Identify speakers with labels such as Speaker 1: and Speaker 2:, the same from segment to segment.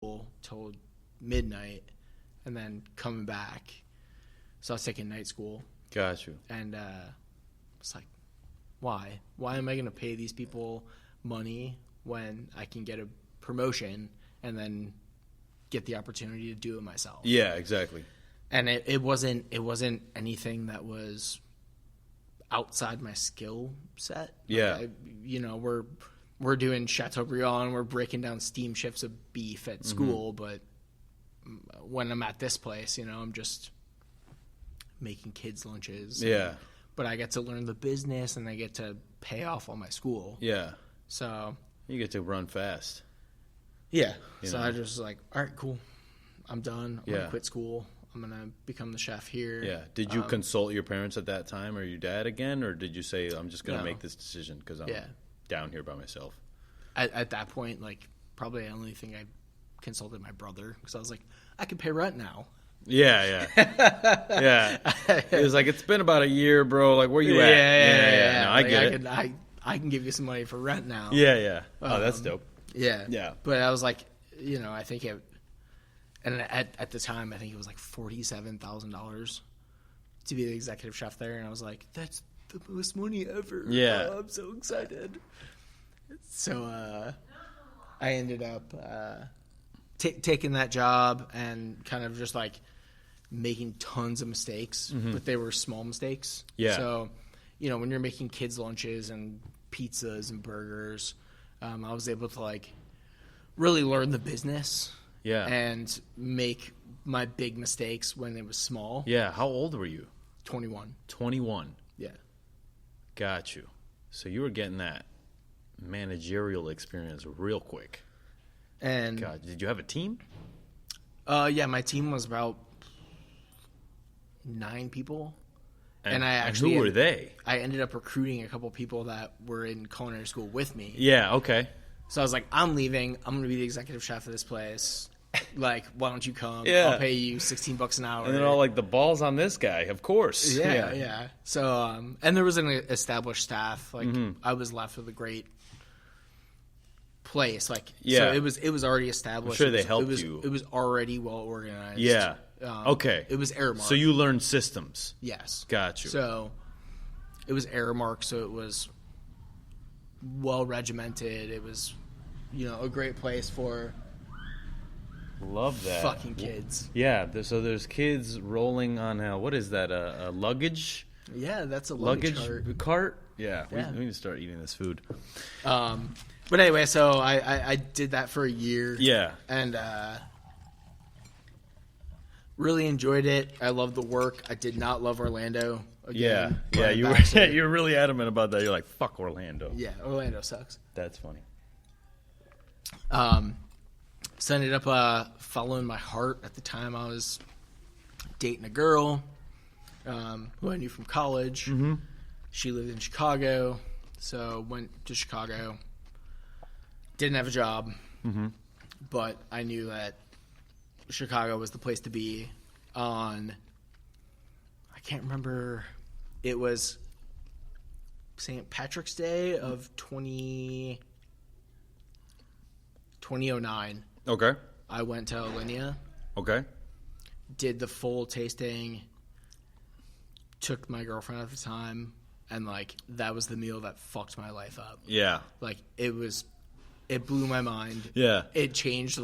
Speaker 1: till midnight and then coming back. So I was taking night school.
Speaker 2: Got you.
Speaker 1: And it's like, why? Why am I going to pay these people money when I can get a promotion and then get the opportunity to do it myself?
Speaker 2: Yeah, exactly.
Speaker 1: And it wasn't anything that was outside my skill set.
Speaker 2: Yeah.
Speaker 1: We're doing Chateaubriand, we're breaking down steam shifts of beef at school, but when I'm at this place, I'm just making kids lunches.
Speaker 2: Yeah.
Speaker 1: But I get to learn the business and I get to pay off all my school.
Speaker 2: Yeah.
Speaker 1: So
Speaker 2: you get to run fast.
Speaker 1: Yeah. So I just was like, all right, cool. I'm done. I'm going to quit school. I'm going to become the chef here.
Speaker 2: Yeah. Did you consult your parents at that time or your dad again? Or did you say, I'm just going to make this decision because I'm down here by myself?
Speaker 1: At that point, probably the only thing I consulted my brother because I was like, I can pay rent now.
Speaker 2: Yeah. It was like, it's been about a year, bro. Like, where you at?
Speaker 1: Yeah.
Speaker 2: No, I get it.
Speaker 1: I can give you some money for rent now.
Speaker 2: Yeah. Oh, that's dope.
Speaker 1: Yeah. But I was like, I think it, and at the time, I think it was like $47,000 to be the executive chef there. And I was like, that's the most money ever.
Speaker 2: Yeah.
Speaker 1: Oh, I'm so excited. So I ended up taking that job and kind of just making tons of mistakes, but they were small mistakes.
Speaker 2: Yeah.
Speaker 1: So, when you're making kids' lunches and pizzas and burgers, I was able to really learn the business.
Speaker 2: Yeah.
Speaker 1: And make my big mistakes when it was small.
Speaker 2: Yeah. How old were you?
Speaker 1: 21.
Speaker 2: 21.
Speaker 1: Yeah.
Speaker 2: Got you. So you were getting that managerial experience real quick.
Speaker 1: And
Speaker 2: God, did you have a team?
Speaker 1: Yeah, my team was about 9 people. And I actually
Speaker 2: who were they?
Speaker 1: I ended up recruiting a couple people that were in culinary school with me.
Speaker 2: Yeah, okay.
Speaker 1: So I was like, I'm leaving. I'm going to be the executive chef of this place. Why don't you come?
Speaker 2: Yeah.
Speaker 1: I'll pay you $16 an hour.
Speaker 2: And then all the balls on this guy, of course.
Speaker 1: Yeah. So, and there was an established staff. I was left with a great place. So it was already established.
Speaker 2: I'm sure they helped you.
Speaker 1: It was already well organized.
Speaker 2: Yeah. Okay.
Speaker 1: It was Aramark.
Speaker 2: So you learned systems.
Speaker 1: Yes.
Speaker 2: Got you.
Speaker 1: So it was Aramark, so it was well regimented. It was, a great place for
Speaker 2: love that
Speaker 1: fucking kids.
Speaker 2: Yeah. So there's kids rolling on what is that? A luggage?
Speaker 1: Yeah, that's a luggage
Speaker 2: cart. Yeah. We need to start eating this food.
Speaker 1: But anyway, so I did that for a year.
Speaker 2: Yeah.
Speaker 1: And really enjoyed it. I loved the work. I did not love Orlando again.
Speaker 2: Yeah. You were really adamant about that. You're like, fuck Orlando.
Speaker 1: Yeah, Orlando sucks.
Speaker 2: That's funny.
Speaker 1: So I ended up following my heart. At the time, I was dating a girl who I knew from college. Mm-hmm. She lived in Chicago, so went to Chicago. Didn't have a job, but I knew that Chicago was the place to be on, I can't remember, it was St. Patrick's Day of 2009.
Speaker 2: Okay.
Speaker 1: I went to Alinea.
Speaker 2: Okay.
Speaker 1: Did the full tasting, took my girlfriend at the time, and that was the meal that fucked my life up.
Speaker 2: Yeah.
Speaker 1: It blew my mind.
Speaker 2: Yeah.
Speaker 1: It changed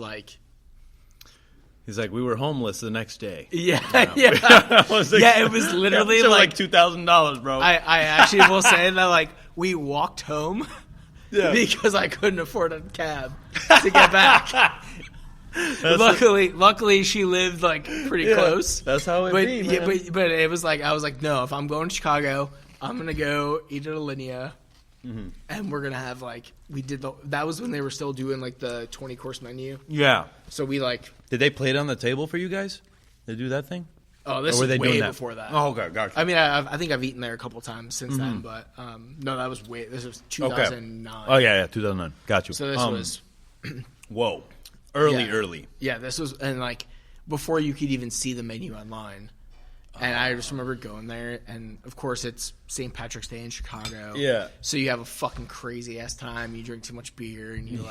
Speaker 2: He's like, we were homeless the next day.
Speaker 1: Yeah.
Speaker 2: I was like,
Speaker 1: yeah, it was literally
Speaker 2: $2,000, bro.
Speaker 1: I actually will say that we walked home because I couldn't afford a cab to get back. Luckily she lived pretty close.
Speaker 2: That's how it be, man.
Speaker 1: Yeah, but it was I was like, no, if I'm going to Chicago, I'm gonna go eat at Alinea. Mm-hmm. And we're gonna have that was when they were still doing the 20-course menu.
Speaker 2: Yeah.
Speaker 1: So we
Speaker 2: did they play it on the table for you guys? They do that thing?
Speaker 1: Oh, this was way before that.
Speaker 2: Oh, okay, gotcha.
Speaker 1: I mean, I think I've eaten there a couple times since then, but no, that was this was 2009.
Speaker 2: Okay. Oh yeah, 2009. Got you.
Speaker 1: So this was
Speaker 2: whoa, early.
Speaker 1: Yeah, this was before you could even see the menu online. And I just remember going there, and of course it's St. Patrick's Day in Chicago.
Speaker 2: Yeah.
Speaker 1: So you have a fucking crazy ass time. You drink too much beer, and you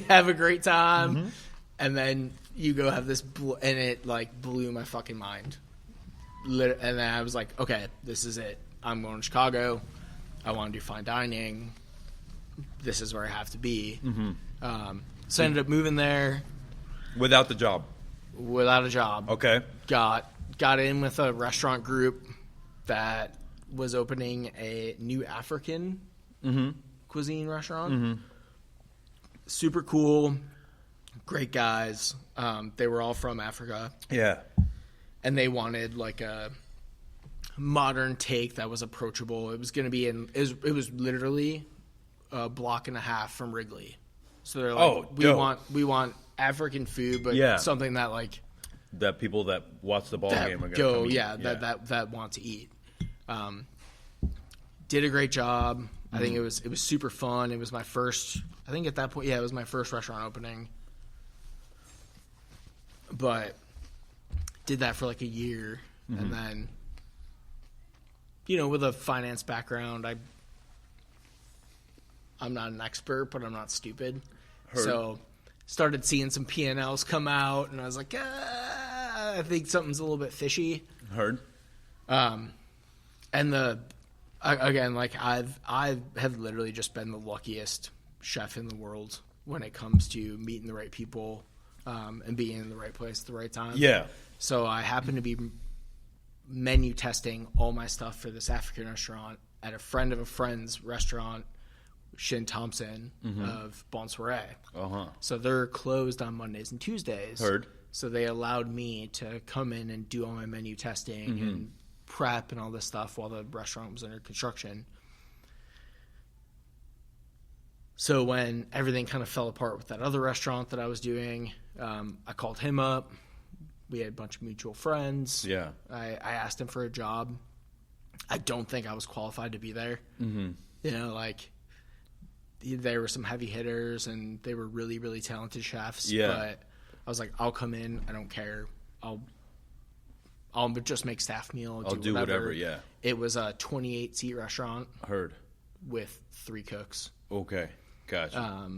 Speaker 1: have a great time, and then you go have this, and it like blew my fucking mind. And then I was like, okay, this is it. I'm going to Chicago. I want to do fine dining. This is where I have to be. So I ended up moving there.
Speaker 2: Without the job?
Speaker 1: Without a job.
Speaker 2: Okay.
Speaker 1: Got in with a restaurant group that was opening a new African cuisine restaurant. Super cool. Great guys. They were all from Africa.
Speaker 2: Yeah.
Speaker 1: And they wanted like a modern take that was approachable. It was going to be it was literally a block and a half from Wrigley. So they're like, we want African food, but something that like
Speaker 2: that people that watch the ball game are
Speaker 1: going to go, that want to eat. Did a great job. I think it was super fun. It was my first. I think at that point, it was my first restaurant opening. But did that for like a year, and then, with a finance background, I'm not an expert, but I'm not stupid. So started seeing some P&Ls come out, and I was like, I think something's a little bit fishy. And again, like I have literally just been the luckiest chef in the world when it comes to meeting the right people and being in the right place at the right time.
Speaker 2: Yeah.
Speaker 1: So I happened to be menu testing all my stuff for this African restaurant at a friend of a friend's restaurant, Shin Thompson of Bon Soiree. So they're closed on Mondays and Tuesdays. So they allowed me to come in and do all my menu testing and prep and all this stuff while the restaurant was under construction. So when everything kind of fell apart with that other restaurant that I was doing, I called him up. We had a bunch of mutual friends.
Speaker 2: Yeah.
Speaker 1: I asked him for a job. I don't think I was qualified to be there. Like there were some heavy hitters and they were really, really talented chefs.
Speaker 2: Yeah.
Speaker 1: But I was like, I'll come in. I don't care. I'll just make staff meal.
Speaker 2: I'll do whatever. Yeah.
Speaker 1: It was a 28-seat restaurant. With 3 cooks.
Speaker 2: Okay. Gotcha.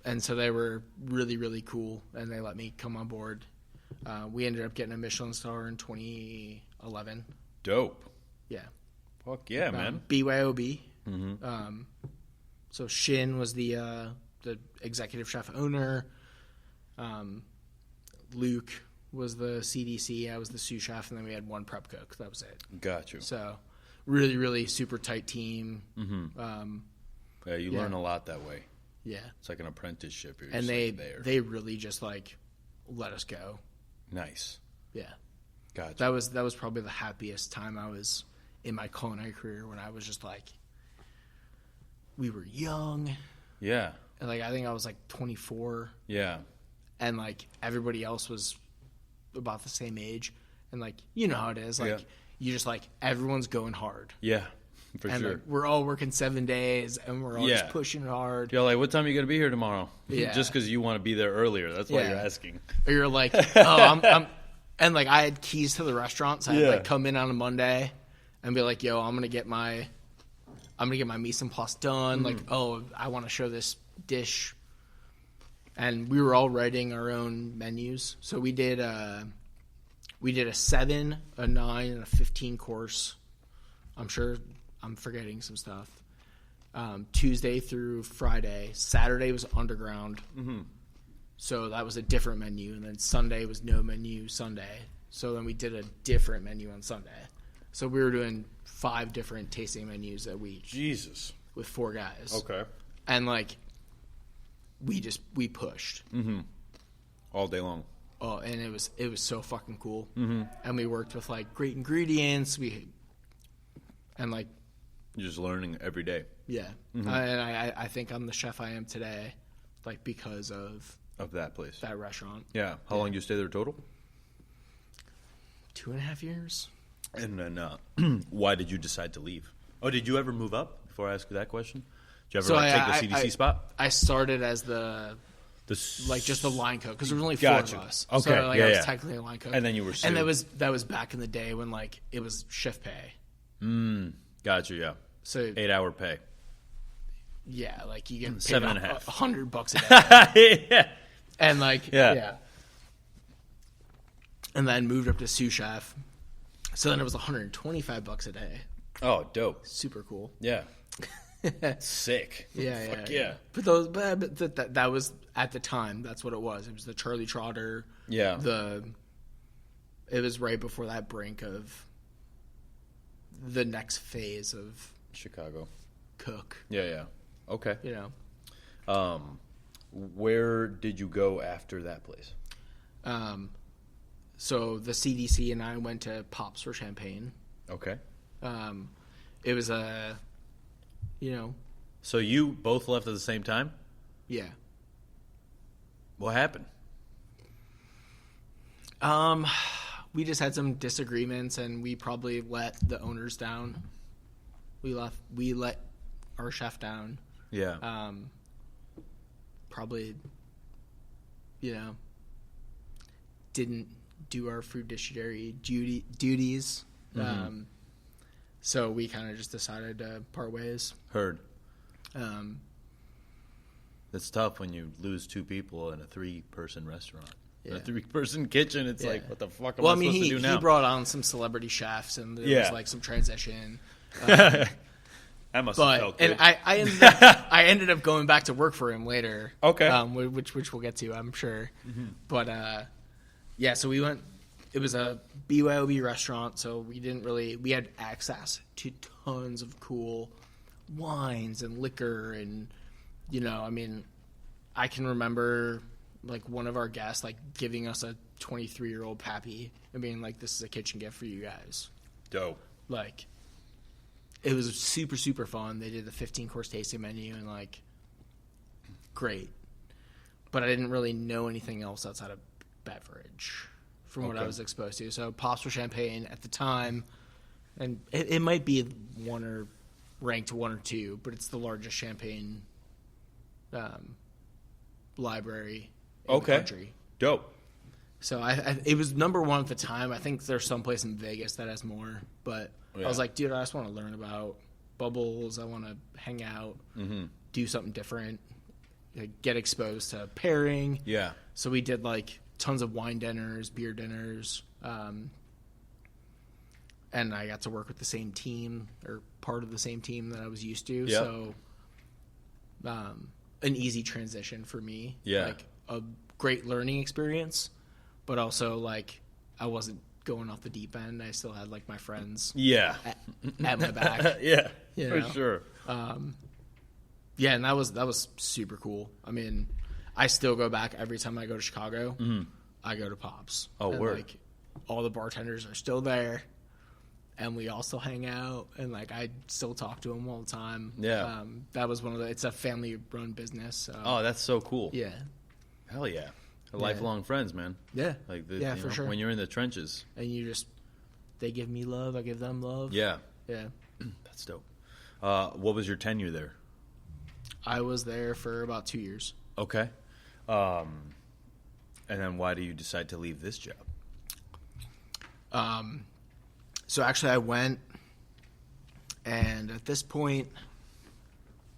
Speaker 1: And so they were really, really cool, and they let me come on board. We ended up getting a Michelin star in 2011.
Speaker 2: Dope.
Speaker 1: Yeah.
Speaker 2: Fuck yeah, man.
Speaker 1: BYOB. So Shin was the executive chef owner. Luke was the CDC. I was the sous chef, and then we had 1 prep cook. That was it.
Speaker 2: Got you.
Speaker 1: So really, really super tight team.
Speaker 2: Yeah, you learn a lot that way.
Speaker 1: Yeah.
Speaker 2: It's like an apprenticeship.
Speaker 1: And they really just like let us go.
Speaker 2: Nice.
Speaker 1: Yeah.
Speaker 2: Gotcha.
Speaker 1: That was probably the happiest time I was in my culinary career, when I was just like, we were young.
Speaker 2: Yeah.
Speaker 1: And like I think I was like 24.
Speaker 2: Yeah.
Speaker 1: And like everybody else was about the same age, and like how it is, like you just like everyone's going hard.
Speaker 2: Yeah. For sure.
Speaker 1: Like, we're all working 7 days, and we're all just pushing hard.
Speaker 2: You're like, what time are you going to be here tomorrow?
Speaker 1: Yeah.
Speaker 2: Just because you want to be there earlier. That's why you're asking.
Speaker 1: Or you're like, I'm and like I had keys to the restaurant, so I'd like come in on a Monday and be like, yo, I'm going to get my mise en place done. Like, I want to show this dish. And we were all writing our own menus. So we did a 7, a 9, and a 15 course. I'm sure I'm forgetting some stuff. Tuesday through Friday. Saturday was underground. So that was a different menu. And then Sunday was no menu Sunday. So then we did a different menu on Sunday. So we were doing 5 different tasting menus a week.
Speaker 2: Jesus.
Speaker 1: With 4 guys.
Speaker 2: Okay.
Speaker 1: And like, we pushed.
Speaker 2: All day long.
Speaker 1: Oh, and it was so fucking cool. And we worked with like great ingredients. And like,
Speaker 2: you're just learning every day.
Speaker 1: Yeah. And I think I'm the chef I am today, like because of
Speaker 2: that place,
Speaker 1: that restaurant.
Speaker 2: Yeah. How long did you stay there total?
Speaker 1: 2.5 years.
Speaker 2: And then why did you decide to leave? Oh, did you ever move up? Before I ask you that question, did you ever take the CDC spot?
Speaker 1: I started as just the line cook, because there was only 4 of us.
Speaker 2: Okay.
Speaker 1: So like, I was technically a line cook.
Speaker 2: And then you were sued.
Speaker 1: And that was back in the day when like it was shift pay.
Speaker 2: Gotcha. Yeah.
Speaker 1: So
Speaker 2: 8-hour pay.
Speaker 1: Yeah, like you get paid
Speaker 2: $7.50.
Speaker 1: $100 a day.
Speaker 2: Yeah.
Speaker 1: And like, yeah. And then moved up to sous chef. So then it was $125 a day.
Speaker 2: Oh, dope.
Speaker 1: Super cool.
Speaker 2: Yeah. Sick.
Speaker 1: Yeah. But that was at the time. That's what it was. It was the Charlie Trotter.
Speaker 2: Yeah.
Speaker 1: It was right before that brink of the next phase of
Speaker 2: Chicago.
Speaker 1: Cook.
Speaker 2: Yeah. Okay.
Speaker 1: You know.
Speaker 2: Where did you go after that place?
Speaker 1: So the CDC and I went to Pops for Champagne.
Speaker 2: Okay.
Speaker 1: It was
Speaker 2: So you both left at the same time?
Speaker 1: Yeah.
Speaker 2: What happened?
Speaker 1: We just had some disagreements, and we probably let the owners down. We let our chef down.
Speaker 2: Yeah.
Speaker 1: Probably, didn't do our food dietary duties.
Speaker 2: Mm-hmm.
Speaker 1: So we kind of just decided to part ways.
Speaker 2: Heard. It's tough when you lose 2 people in a 3-person restaurant. Yeah. A 3-person kitchen, it's like, what the fuck am I supposed to do now?
Speaker 1: He brought on some celebrity chefs, and there was like some transition.
Speaker 2: That must have felt good.
Speaker 1: And I ended up going back to work for him later.
Speaker 2: Okay.
Speaker 1: Which we'll get to, I'm sure. Mm-hmm. But so we went. It was a BYOB restaurant, so we had access to tons of cool wines and liquor, and I can remember like one of our guests like giving us a 23-year-old pappy and being like, "This is a kitchen gift for you guys."
Speaker 2: Dope.
Speaker 1: Like, it was super, super fun. They did the 15-course tasting menu, and like, great. But I didn't really know anything else outside of beverage from what I was exposed to. So Pops for Champagne at the time, and it might be ranked 1 or 2, but it's the largest champagne library in the country.
Speaker 2: Dope.
Speaker 1: So it was number 1 at the time. I think there's someplace in Vegas that has more, but I was like, dude, I just want to learn about bubbles. I want to hang out, do something different, get exposed to pairing.
Speaker 2: Yeah.
Speaker 1: So we did like tons of wine dinners, beer dinners, and I got to work with the same team, or part of the same team that I was used to. Yep. So an easy transition for me.
Speaker 2: Yeah.
Speaker 1: Like a great learning experience, but also like I wasn't going off the deep end. I still had like my friends at my back.
Speaker 2: Yeah, for sure.
Speaker 1: Yeah, and that was super cool. I mean, I still go back every time I go to Chicago. Mm-hmm. I go to Pops.
Speaker 2: Oh,
Speaker 1: and,
Speaker 2: word.
Speaker 1: Like, all the bartenders are still there, and we all still hang out, and like I still talk to them all the time.
Speaker 2: Yeah.
Speaker 1: That was it's a family-run business. So.
Speaker 2: Oh, that's so cool.
Speaker 1: Yeah.
Speaker 2: Hell yeah. Lifelong friends, man.
Speaker 1: Yeah.
Speaker 2: Like
Speaker 1: for sure.
Speaker 2: When you're in the trenches.
Speaker 1: And they give me love, I give them love.
Speaker 2: Yeah.
Speaker 1: Yeah.
Speaker 2: That's dope. What was your tenure there?
Speaker 1: I was there for about 2 years.
Speaker 2: Okay. And then why do you decide to leave this job?
Speaker 1: So actually I went, and at this point,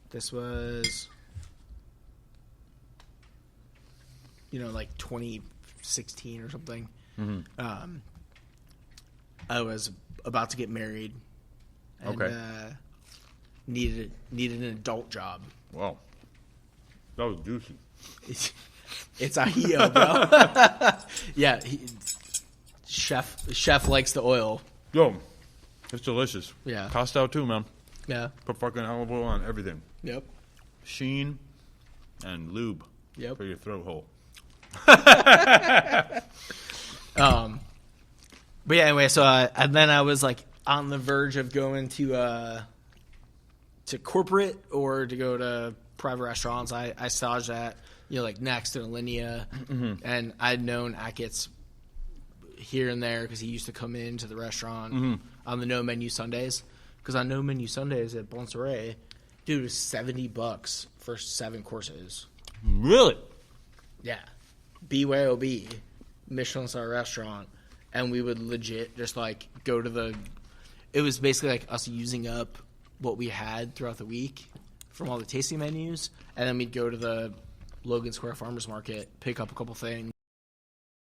Speaker 1: this was, like 2016 or something. Mm-hmm. I was about to get married and needed an adult job.
Speaker 2: Wow. That was juicy.
Speaker 1: It's Ahio, bro. Yeah, chef likes the oil.
Speaker 2: Yo, it's delicious.
Speaker 1: Yeah.
Speaker 2: Cost out too, man.
Speaker 1: Yeah.
Speaker 2: Put fucking olive oil on everything.
Speaker 1: Yep.
Speaker 2: Sheen and lube.
Speaker 1: Yep.
Speaker 2: For your throat hole.
Speaker 1: But yeah, anyway, so and then I was like on the verge of going to corporate or to go to private restaurants. I staged at like Next and Alinea, and I'd known Ackett's here and there because he used to come into the restaurant on the no menu Sundays. Because on no menu Sundays at Bon Soiree, dude, it was $70 for 7 courses.
Speaker 2: Really?
Speaker 1: Yeah. BYOB, Michelin star restaurant, and we would legit just like go to it was basically like us using up what we had throughout the week from all the tasting menus, and then we'd go to the Logan Square Farmers Market, pick up a couple things,